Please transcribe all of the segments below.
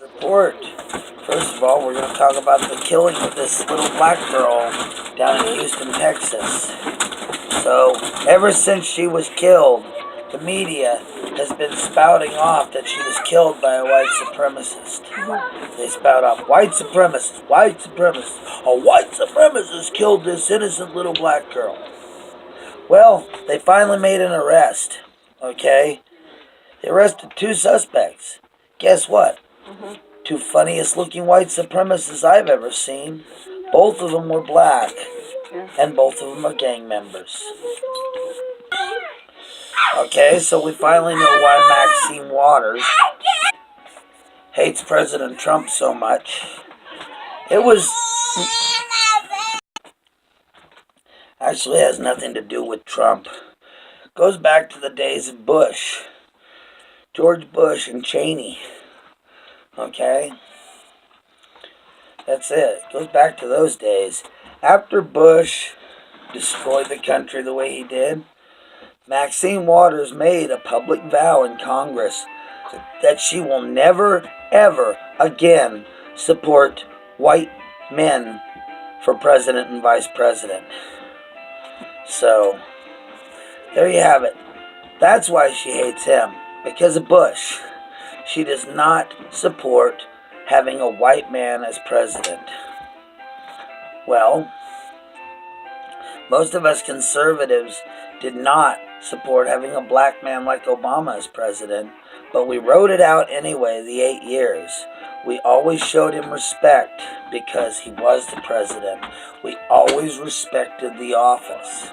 Report. First of all, we're going to talk about the killing of this little black girl down in Houston, Texas. So, ever since she was killed, the media has been spouting off that she was killed by a white supremacist. They spout off, white supremacist, a white supremacist killed this innocent little black girl. Well, they finally made an arrest, okay? They arrested 2 suspects. Guess what? 2 funniest looking white supremacists I've ever seen. Both of them were black, and both of them are gang members. Okay, so we finally know why Maxine Waters hates President Trump so much. Actually has nothing to do with Trump. Goes back to the days of Bush. George Bush and Cheney. Okay? That's it. Goes back to those days. After Bush destroyed the country the way he did, Maxine Waters made a public vow in Congress that she will never, ever again support white men for president and vice president. So, there you have it. That's why she hates him. Because of Bush. She does not support having a white man as president. Well, most of us conservatives did not support having a black man like Obama as president, but we wrote it out anyway the 8 years. We always showed him respect because he was the president. We always respected the office.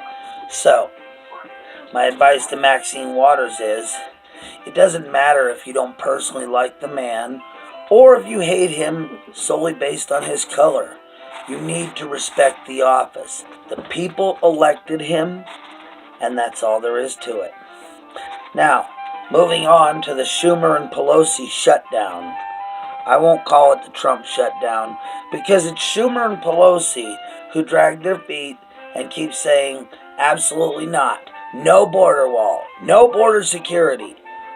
So, my advice to Maxine Waters is, it doesn't matter if you don't personally like the man or if you hate him solely based on his color. You need to respect the office. The people elected him, and that's all there is to it. Now, moving on to the Schumer and Pelosi shutdown. I won't call it the Trump shutdown because it's Schumer and Pelosi who drag their feet and keep saying, absolutely not. No border wall. No border security.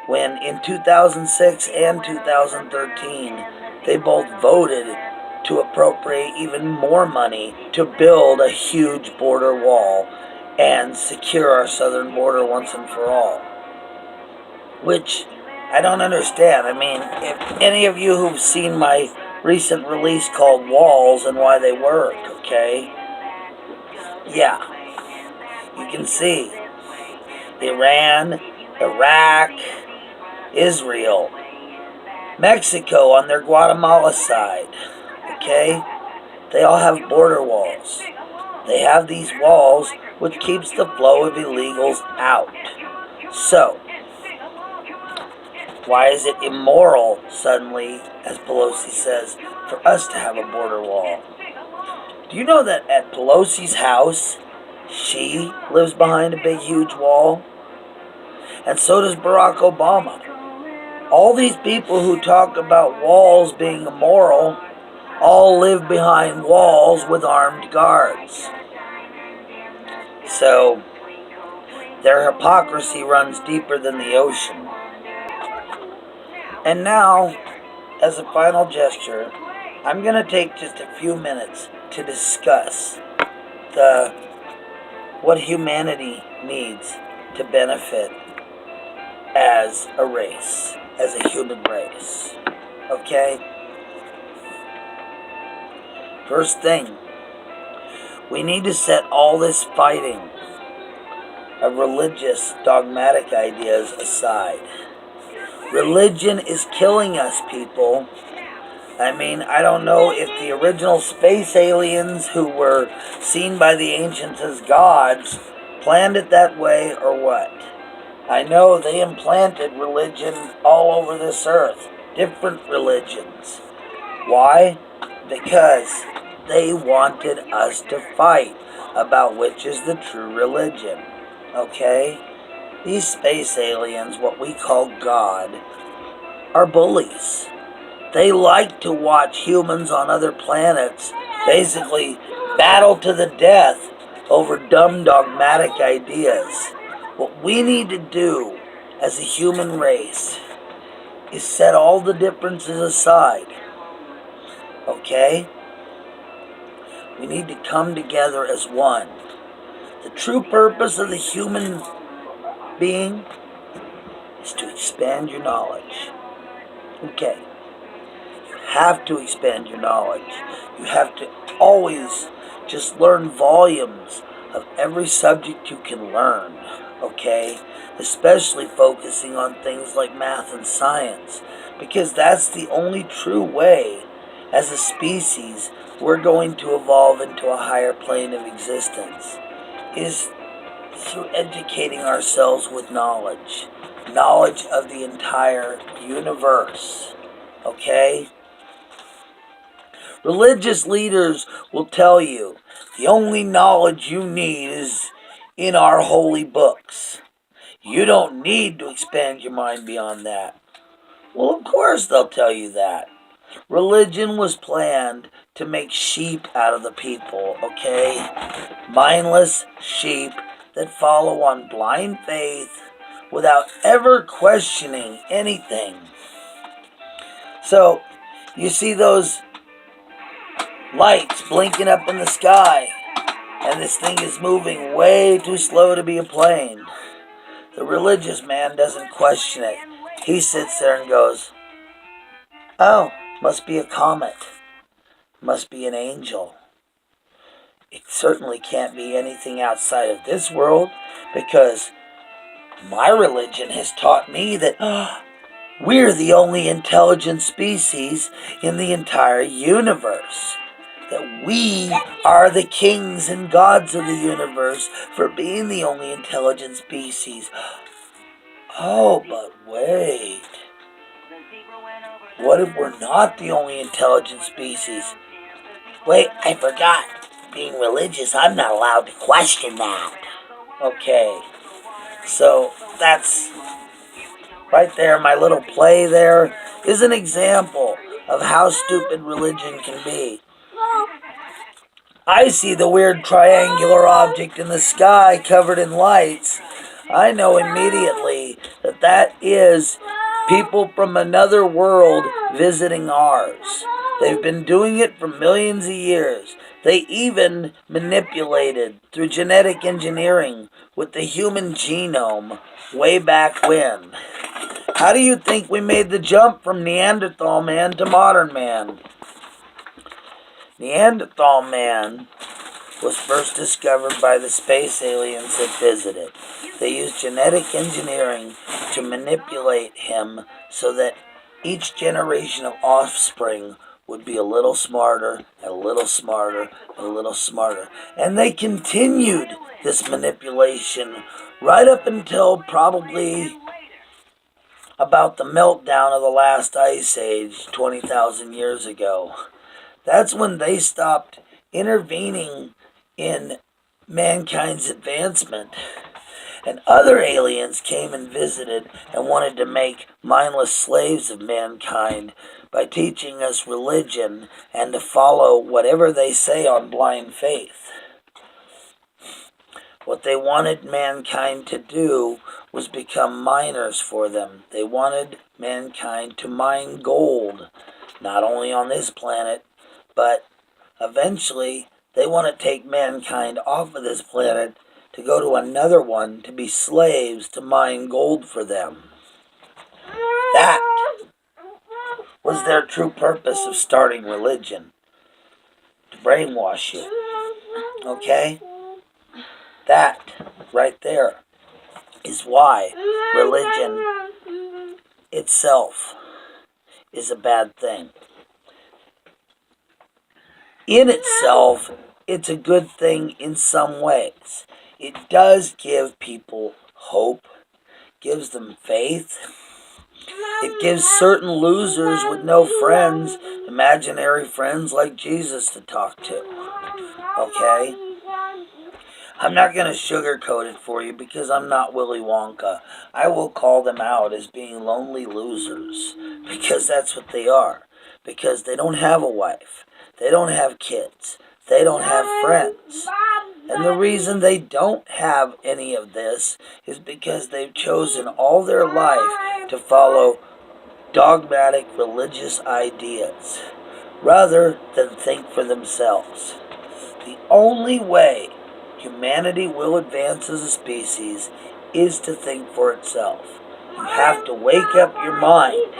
When in 2006 and 2013, they both voted to appropriate even more money to build a huge border wall and secure our southern border once and for all. Which I don't understand. I mean, if any of you who've seen my recent release called Walls and Why They Work, okay? Yeah, you can see Iran, Iraq, Israel, Mexico on their Guatemala side, okay? They all have border walls. They have these walls which keeps the flow of illegals out. So, why is it immoral suddenly, as Pelosi says, for us to have a border wall? Do you know that at Pelosi's house, she lives behind a big huge wall? And so does Barack Obama. All these people who talk about walls being immoral all live behind walls with armed guards. So, their hypocrisy runs deeper than the ocean. And now, as a final gesture, I'm going to take just a few minutes to discuss what humanity needs to benefit as a race, as a human race. Okay? First thing, we need to set all this fighting of religious, dogmatic ideas aside. Religion is killing us, people. I mean, I don't know if the original space aliens who were seen by the ancients as gods planned it that way or what. I know they implanted religion all over this earth. Different religions. Why? Because they wanted us to fight about which is the true religion. Okay? These space aliens, what we call God, are bullies. They like to watch humans on other planets basically battle to the death over dumb dogmatic ideas. What we need to do as a human race is set all the differences aside. Okay? We need to come together as one. The true purpose of the human being is to expand your knowledge. Okay. You have to expand your knowledge. You have to always just learn volumes of every subject you can learn. Okay? Especially focusing on things like math and science. Because that's the only true way, as a species, we're going to evolve into a higher plane of existence, is through educating ourselves with knowledge. Knowledge of the entire universe. Okay? Religious leaders will tell you the only knowledge you need is in our holy books. You don't need to expand your mind beyond that. Well, of course they'll tell you that. Religion was planned to make sheep out of the people, okay? Mindless sheep that follow on blind faith without ever questioning anything. So, you see those lights blinking up in the sky, and this thing is moving way too slow to be a plane. The religious man doesn't question it. He sits there and goes, "Oh, must be a comet. Must be an angel. It certainly can't be anything outside of this world, because my religion has taught me that we're the only intelligent species in the entire universe. That we are the kings and gods of the universe for being the only intelligent species." Oh, but wait. What if we're not the only intelligent species? Wait, I forgot. Being religious, I'm not allowed to question that. Okay, so that's right there. My little play there is an example of how stupid religion can be. I see the weird triangular object in the sky covered in lights. I know immediately that that is people from another world visiting ours. They've been doing it for millions of years. They even manipulated through genetic engineering with the human genome way back when. How do you think we made the jump from Neanderthal man to modern man? Neanderthal man was first discovered by the space aliens that visited. They used genetic engineering to manipulate him so that each generation of offspring would be a little smarter, and a little smarter, and a little smarter. And they continued this manipulation right up until probably about the meltdown of the last ice age 20,000 years ago. That's when they stopped intervening in mankind's advancement. And other aliens came and visited and wanted to make mindless slaves of mankind by teaching us religion and to follow whatever they say on blind faith. What they wanted mankind to do was become miners for them. They wanted mankind to mine gold, not only on this planet, but eventually they want to take mankind off of this planet to go to another one to be slaves to mine gold for them. That was their true purpose of starting religion, to brainwash you. Okay? That right there is why religion itself is a bad thing. In itself, it's a good thing in some ways. It does give people hope, gives them faith. It gives certain losers with no friends, imaginary friends like Jesus to talk to. Okay? I'm not going to sugarcoat it for you because I'm not Willy Wonka. I will call them out as being lonely losers because that's what they are. Because they don't have a wife. They don't have kids. They don't have friends. And the reason they don't have any of this is because they've chosen all their life to follow dogmatic religious ideas rather than think for themselves. The only way humanity will advance as a species is to think for itself. You have to wake up your mind.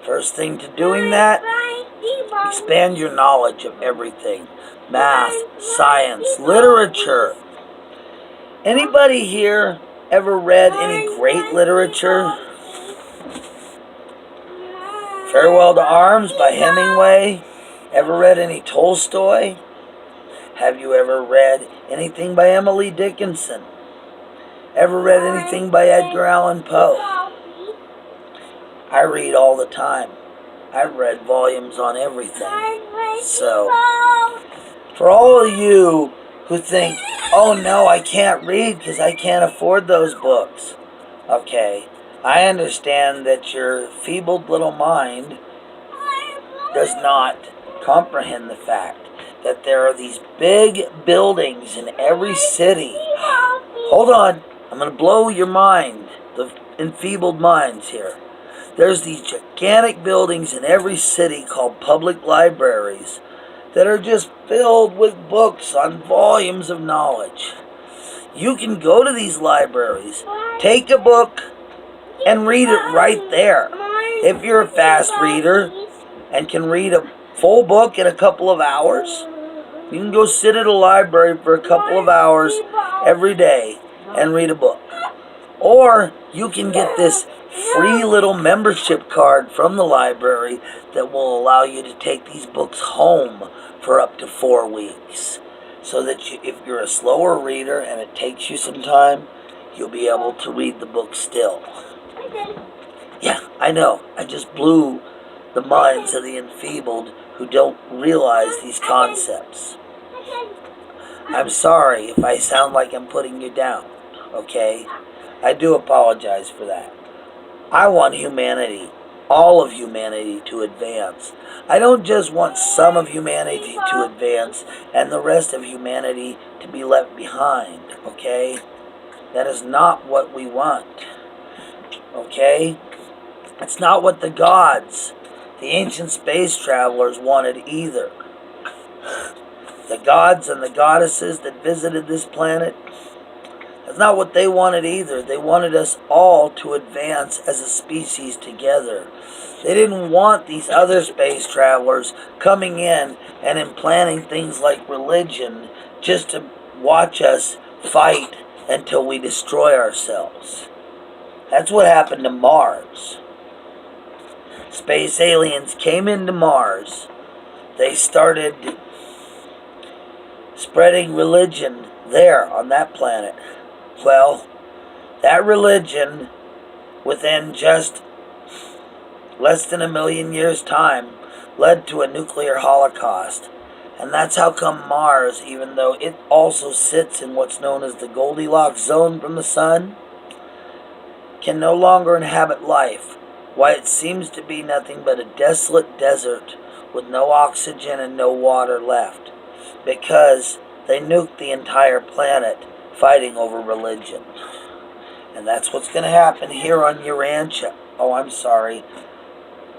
First thing to doing that, expand your knowledge of everything. Math, science, literature. Anybody here ever read any great literature? Farewell to Arms by Hemingway? Ever read any Tolstoy? Have you ever read anything by Emily Dickinson? Ever read anything by Edgar Allan Poe? I read all the time. I've read volumes on everything. So, for all of you who think, oh no, I can't read because I can't afford those books. Okay, I understand that your feebled little mind does not comprehend the fact that there are these big buildings in every city. Hold on, I'm going to blow your mind, the enfeebled minds here. There's these gigantic buildings in every city called public libraries that are just filled with books on volumes of knowledge. You can go to these libraries, take a book, and read it right there. If you're a fast reader and can read a full book in a couple of hours, you can go sit at a library for a couple of hours every day and read a book. Or you can get this free little membership card from the library that will allow you to take these books home for up to 4 weeks. So that if you're a slower reader and it takes you some time, you'll be able to read the book still. Yeah, I know. I just blew the minds of the enfeebled who don't realize these concepts. I'm sorry if I sound like I'm putting you down, okay? I do apologize for that. I want humanity, all of humanity, to advance. I don't just want some of humanity to advance and the rest of humanity to be left behind, okay? That is not what we want, okay? It's not what the gods, the ancient space travelers, wanted either. The gods and the goddesses that visited this planet, that's not what they wanted either. They wanted us all to advance as a species together. They didn't want these other space travelers coming in and implanting things like religion just to watch us fight until we destroy ourselves. That's what happened to Mars. Space aliens came into Mars. They started spreading religion there on that planet. Well, that religion, within just less than 1 million years' time, led to a nuclear holocaust. And that's how come Mars, even though it also sits in what's known as the Goldilocks zone from the sun, can no longer inhabit life. Why it seems to be nothing but a desolate desert with no oxygen and no water left. Because they nuked the entire planet fighting over religion. And that's what's going to happen here on Urantia. Oh, I'm sorry.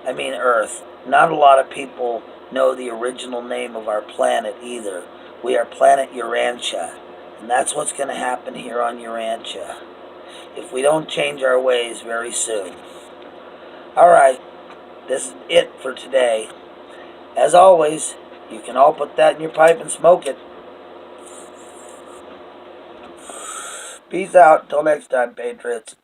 I mean Earth. Not a lot of people know the original name of our planet either. We are planet Urantia. And that's what's going to happen here on Urantia if we don't change our ways very soon. Alright, this is it for today. As always, you can all put that in your pipe and smoke it. Peace out. Till next time, Patriots.